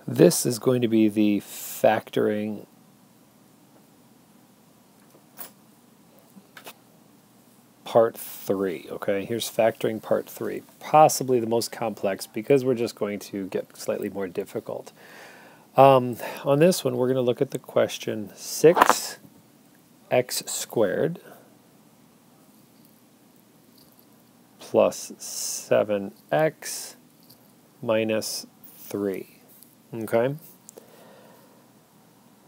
This is going to be the factoring part 3, okay? Here's factoring part 3, possibly the most complex because we're just going to get slightly more difficult. On this one, we're going to look at the question 6x squared plus 7x minus 3, okay?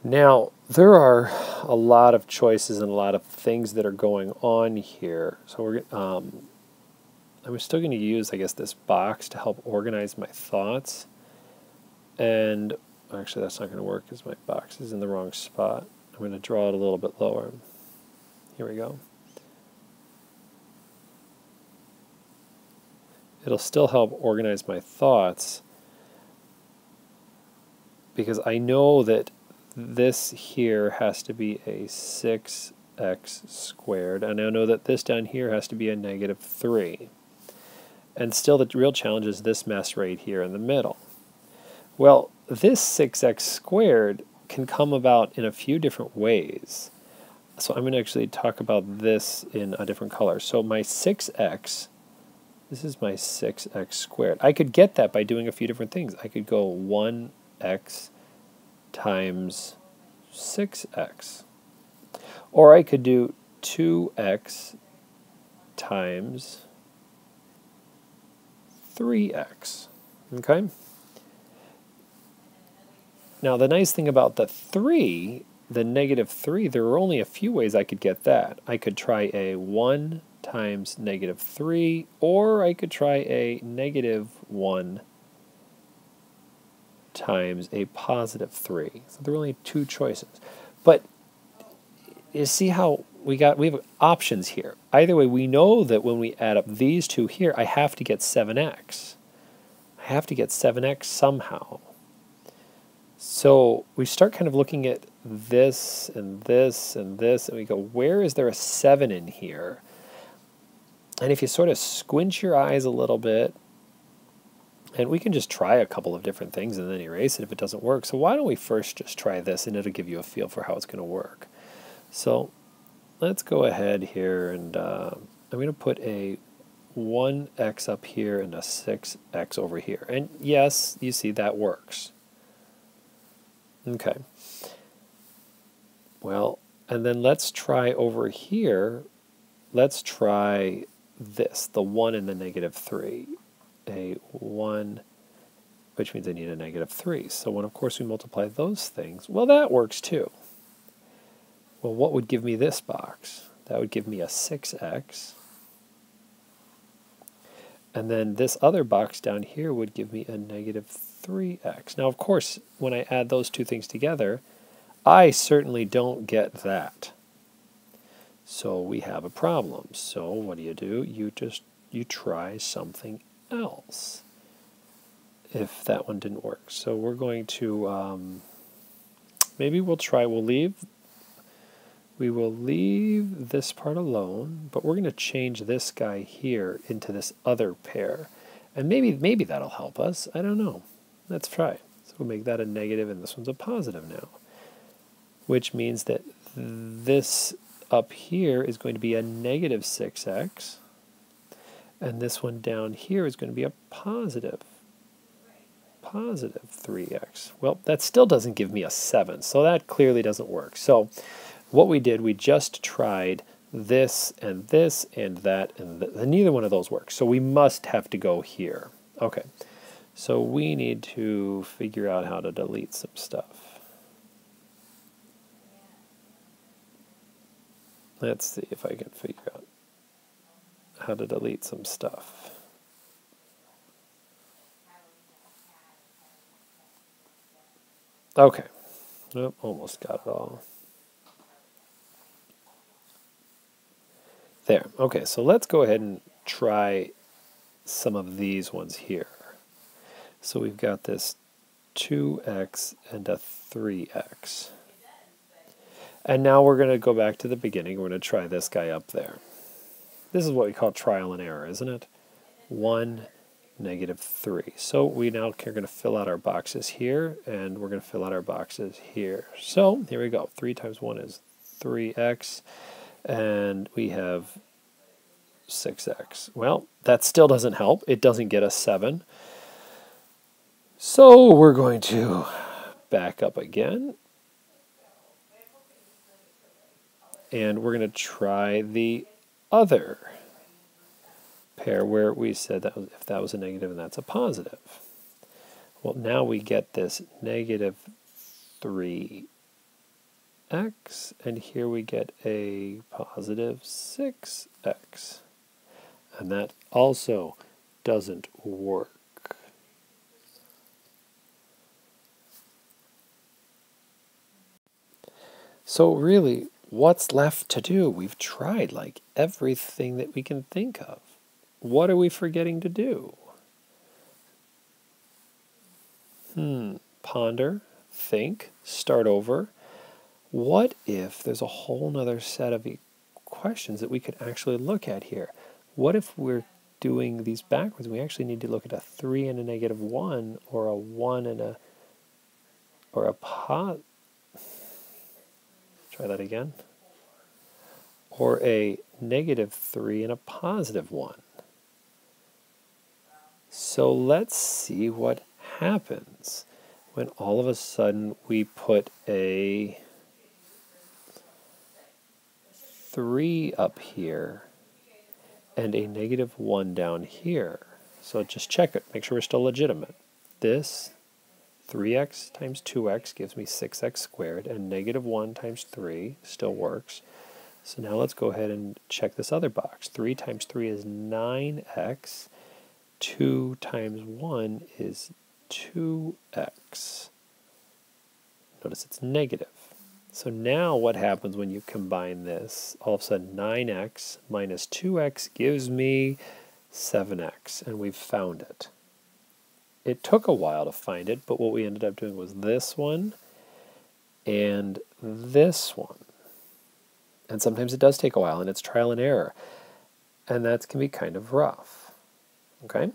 Now, there are a lot of choices and a lot of things that are going on here. So I'm still going to use, I guess, this box to help organize my thoughts. And actually, that's not going to work because my box is in the wrong spot. I'm going to draw it a little bit lower. Here we go. It'll still help organize my thoughts because I know that this here has to be a 6x squared, and I know that this down here has to be a negative 3. And still the real challenge is this mess right here in the middle. Well, this 6x squared can come about in a few different ways. So I'm going to actually talk about this in a different color. So my 6x, this is my 6x squared. I could get that by doing a few different things. I could go 1x times 6x. Or I could do 2x times 3x. Okay? Now the nice thing about the 3, the negative 3, there are only a few ways I could get that. I could try a 1 times negative 3, or I could try a negative 1 times a positive 3. So there are only 2 choices. But you see how we have options here. Either way, we know that when we add up these two here, I have to get 7x. I have to get 7x somehow. So we start kind of looking at this and this and this, and we go, where is there a 7 in here? And if you sort of squint your eyes a little bit, and we can just try a couple of different things and then erase it if it doesn't work. So why don't we first just try this, and it'll give you a feel for how it's going to work. So let's go ahead here, and I'm going to put a 1x up here and a 6x over here. And yes, you see that works. Okay. Well, and then let's try over here, let's try this, the 1 and the negative 3. A 1, which means I need a negative 3. So when, of course, we multiply those things, well, that works too. Well, what would give me this box? That would give me a 6x. And then this other box down here would give me a negative 3x. Now, of course, when I add those two things together, I certainly don't get that. So we have a problem. So what do? You try something else if that one didn't work. So we're going to, maybe we will leave this part alone, but we're going to change this guy here into this other pair. And maybe that'll help us. I don't know. Let's try. So we'll make that a negative, and this one's a positive now, which means that this up here is going to be a negative 6x, and this one down here is going to be a positive 3x. Well, that still doesn't give me a 7, so that clearly doesn't work. So what we did, we just tried this and this and that, and neither one of those works. So we must have to go here. Okay, so we need to figure out how to delete some stuff. Let's see if I can figure out how to delete some stuff. Okay, oh, almost got it all. There. Okay, so let's go ahead and try some of these ones here. So we've got this 2x and a 3x. And now we're going to go back to the beginning. We're going to try this guy up there. This is what we call trial and error, isn't it? 1 negative 3. So we now are going to fill out our boxes here, and we're going to fill out our boxes here. So here we go. 3 times 1 is 3x, and we have 6x. Well, that still doesn't help. It doesn't get us 7. So we're going to back up again, and we're going to try the other pair where we said that if that was a negative and that's a positive. Well, now we get this negative 3x, and here we get a positive 6x. And that also doesn't work. So really, what's left to do? We've tried like everything that we can think of. What are we forgetting to do? Ponder, think, start over. What if there's a whole nother set of questions that we could actually look at here? What if we're doing these backwards? We actually need to look at a 3 and a negative 1, or a 1 and a, or a try that again. Or a negative 3 and a positive 1. So let's see what happens when all of a sudden we put a 3 up here and a negative 1 down here. So just check it, make sure we're still legitimate. This 3x times 2x gives me 6x squared, and negative 1 times 3 still works. So now let's go ahead and check this other box. 3 times 3 is 9x. 2 times 1 is 2x. Notice it's negative. So now what happens when you combine this? All of a sudden 9x minus 2x gives me 7x, and we've found it. It took a while to find it, but what we ended up doing was this one and this one. And sometimes it does take a while, and it's trial and error. And that can be kind of rough. Okay?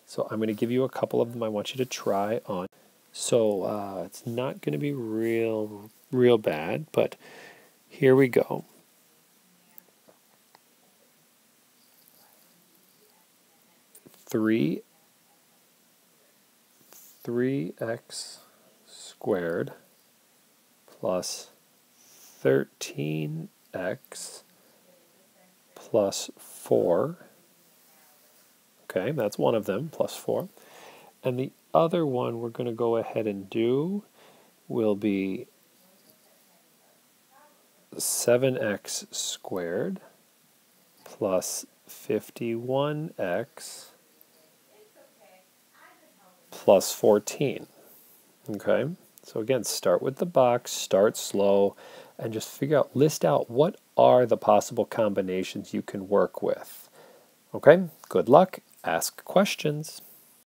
So I'm going to give you a couple of them I want you to try on. So it's not going to be real bad, but here we go. Three 3x squared plus 13x plus 4. Okay, that's one of them, plus 4. And the other one we're going to go ahead and do will be 7x squared plus 51x plus 14. Okay, so again, start with the box, start slow, and just list out what are the possible combinations you can work with. Okay, good luck. Ask questions.